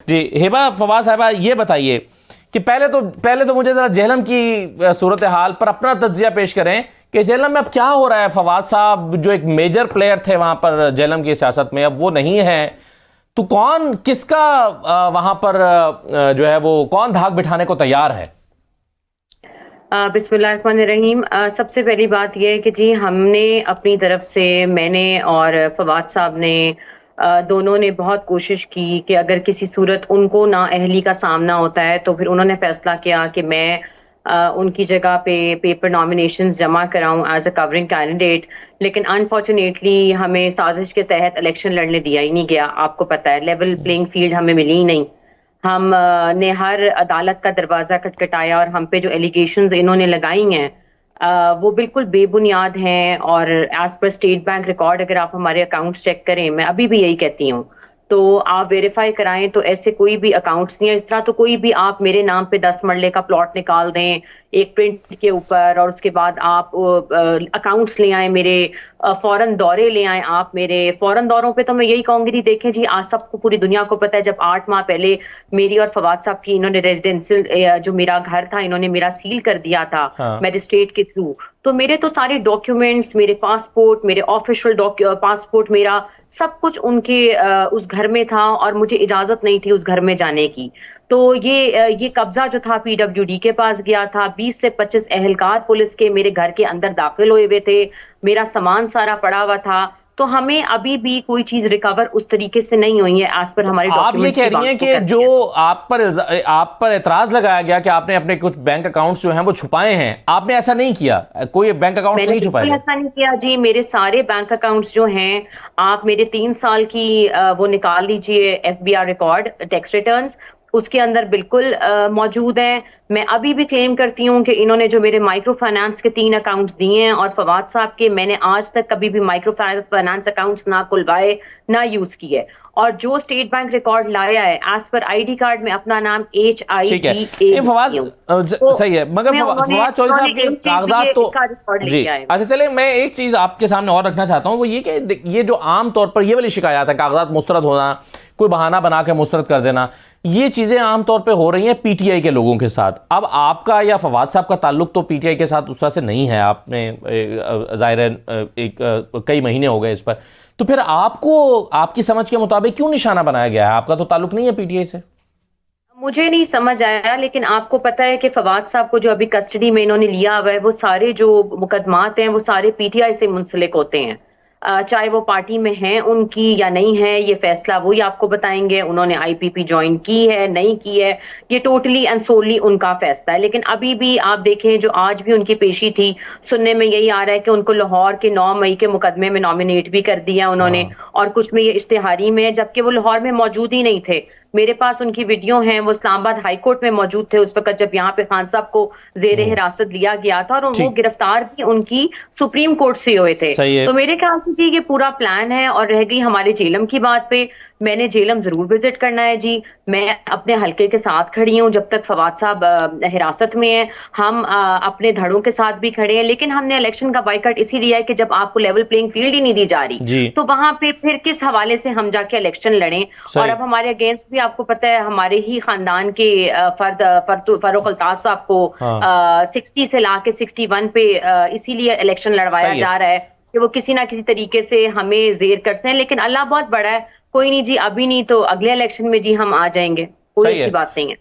جی ہبہ فواد صاحبہ یہ بتائیے کہ پہلے تو مجھے ذرا جہلم کی صورتحال پر اپنا تجزیہ پیش کریں کہ جہلم میں اب کیا ہو رہا ہے. فواد صاحب جو ایک میجر پلیئر تھے وہاں پر جہلم کی سیاست میں، اب وہ نہیں ہے، تو کون کس کا وہاں پر جو ہے وہ کون دھاگ بٹھانے کو تیار ہے؟ بسم اللہ الرحمن الرحیم. سب سے پہلی بات یہ ہے کہ جی ہم نے اپنی طرف سے، میں نے اور فواد صاحب نے دونوں نے بہت کوشش کی کہ اگر کسی صورت ان کو نااہلی کا سامنا ہوتا ہے تو پھر انہوں نے فیصلہ کیا کہ میں ان کی جگہ پہ پیپر نامینیشنز جمع کراؤں ایز اے کورنگ کینڈیڈیٹ. لیکن انفارچونیٹلی ہمیں سازش کے تحت الیکشن لڑنے دیا ہی نہیں گیا. آپ کو پتہ ہے لیول پلینگ فیلڈ ہمیں ملی ہی نہیں. ہم نے ہر عدالت کا دروازہ کھٹکھٹایا اور ہم پہ جو ایلیگیشنز انہوں نے لگائی ہیں وہ بالکل بے بنیاد ہیں. اور as per state bank record اگر آپ ہمارے اکاؤنٹس چیک کریں، میں ابھی بھی یہی کہتی ہوں، تو آپ ویریفائی کرائیں تو ایسے کوئی بھی اکاؤنٹس نہیں ہیں. اس طرح تو کوئی بھی آپ میرے نام پہ 10 مرلے کا پلاٹ نکال دیں ایک پرنٹ کے اوپر اور اس کے بعد آپ اکاؤنٹس لے آئیں میرے، فوراً دورے لے آئیں آپ میرے. فوراً دوروں پہ تو میں یہی کہوں گی، دیکھیں جی آج سب کو پوری دنیا کو پتہ ہے جب 8 ماہ پہلے میری اور فواد صاحب کی انہوں نے ریزیڈینشل جو میرا گھر تھا انہوں نے میرا سیل کر دیا تھا میجسٹریٹ کے تھرو، تو میرے تو سارے ڈاکیومنٹس، میرے پاسپورٹ، میرے آفیشیل پاسپورٹ، میرا سب کچھ ان کے اس گھر میں تھا اور مجھے اجازت نہیں تھی اس گھر میں جانے کی. تو یہ قبضہ جو تھا پی ڈبلیو ڈی کے پاس گیا تھا. 20 سے 25 اہلکار پولیس کے میرے گھر کے اندر داخل ہوئے ہوئے تھے. میرا سامان سارا پڑا ہوا تھا. تو ہمیں ابھی بھی کوئی چیز ریکور اس طریقے سے نہیں ہوئی ہے ایز پر ہمارے ڈاکیومنٹس. آپ یہ کہہ رہی ہیں کہ جو آپ پر اعتراض لگایا گیا کہ آپ نے اپنے کچھ بینک اکاؤنٹس جو ہیں وہ چھپائے ہیں، آپ نے ایسا نہیں کیا؟ کوئی بینک اکاؤنٹس نہیں چھپائے؟ میں نے ایسا نہیں کیا جی. میرے سارے بینک اکاؤنٹس جو ہیں، آپ میرے 3 سال کی وہ نکال لیجئے F B R record tax returns, اس کے اندر بالکل موجود ہیں. میں ابھی بھی کلیم کرتی ہوں کہ انہوں نے جو میرے مائکرو فائنانس کے 3 اکاؤنٹس دیے ہیں اور فواد صاحب کے، میں نے آج تک کبھی بھی مائکرو فائنانس اکاؤنٹس نہ کھلوائے نہ یوز کیے. اور جو اسٹیٹ بینک ریکارڈ لایا ہے as per I D card میں اپنا نام HIDA. فواز صحیح ہے، مگر فواد چوہدری صاحب کے کاغذات تو جی اچھا چلے. میں ایک چیز آپ کے سامنے اور رکھنا چاہتا ہوں، وہ یہ کہ یہ جو عام طور پر یہ والی شکایات ہیں، کاغذات مسترد ہونا، کوئی بہانہ بنا کے مسترد کر دینا، یہ چیزیں عام طور پہ ہو رہی ہیں پی ٹی آئی کے لوگوں کے ساتھ. اب آپ کا یا فواد صاحب کا تعلق تو پی ٹی آئی کے ساتھ اس طرح سے نہیں ہے، آپ نے ظاہر ہے کئی مہینے ہو گئے اس پر، تو پھر آپ کو آپ کی سمجھ کے مطابق کیوں نشانہ بنایا گیا ہے؟ آپ کا تو تعلق نہیں ہے پی ٹی آئی سے. مجھے نہیں سمجھ آیا، لیکن آپ کو پتہ ہے کہ فواد صاحب کو جو ابھی کسٹڈی میں انہوں نے لیا ہوا ہے، وہ سارے جو مقدمات ہیں وہ سارے پی ٹی آئی سے منسلک ہوتے ہیں. چاہے وہ پارٹی میں ہیں ان کی یا نہیں ہے، یہ فیصلہ وہی آپ کو بتائیں گے. انہوں نے آئی پی پی جوائن کی ہے نہیں کی ہے، یہ ٹوٹلی اینڈ سوللی ان کا فیصلہ ہے. لیکن ابھی بھی آپ دیکھیں جو آج بھی ان کی پیشی تھی، سننے میں یہی آ رہا ہے کہ ان کو لاہور کے 9 مئی کے مقدمے میں نامینیٹ بھی کر دیا انہوں نے، اور کچھ میں یہ اشتہاری میں، جبکہ وہ لاہور میں موجود ہی نہیں تھے. میرے پاس ان کی ویڈیو ہیں، وہ اسلام آباد ہائی کورٹ میں موجود تھے اس وقت جب یہاں پہ خان صاحب کو زیر حراست لیا گیا تھا، اور وہ گرفتار بھی ان کی سپریم کورٹ سے ہوئے تھے. تو میرے خیال سے جی یہ پورا پلان ہے. اور رہ گئی ہمارے جیلم کی بات پہ، میں نے جیلم ضرور وزٹ کرنا ہے جی. میں اپنے حلقے کے ساتھ کھڑی ہوں جب تک فواد صاحب حراست میں ہیں. ہم اپنے دھڑوں کے ساتھ بھی کھڑے ہیں، لیکن ہم نے الیکشن کا بائیکاٹ اسی لیے ہے کہ جب آپ کو لیول پلینگ فیلڈ ہی نہیں دی جا رہی تو وہاں پہ پھر کس حوالے سے ہم جا کے الیکشن لڑیں. اور اب ہمارے اگینسٹ بھی آپ کو پتہ ہے ہمارے ہی خاندان کے فاروق الطاف صاحب کو 60 سے لا کے 61 پہ اسی لیے الیکشن لڑوایا جا رہا ہے کہ وہ کسی نہ کسی طریقے سے ہمیں زیر کر سیں. لیکن اللہ بہت بڑا ہے، کوئی نہیں جی ابھی نہیں تو اگلے الیکشن میں جی ہم آ جائیں گے، کوئی ایسی بات نہیں ہے.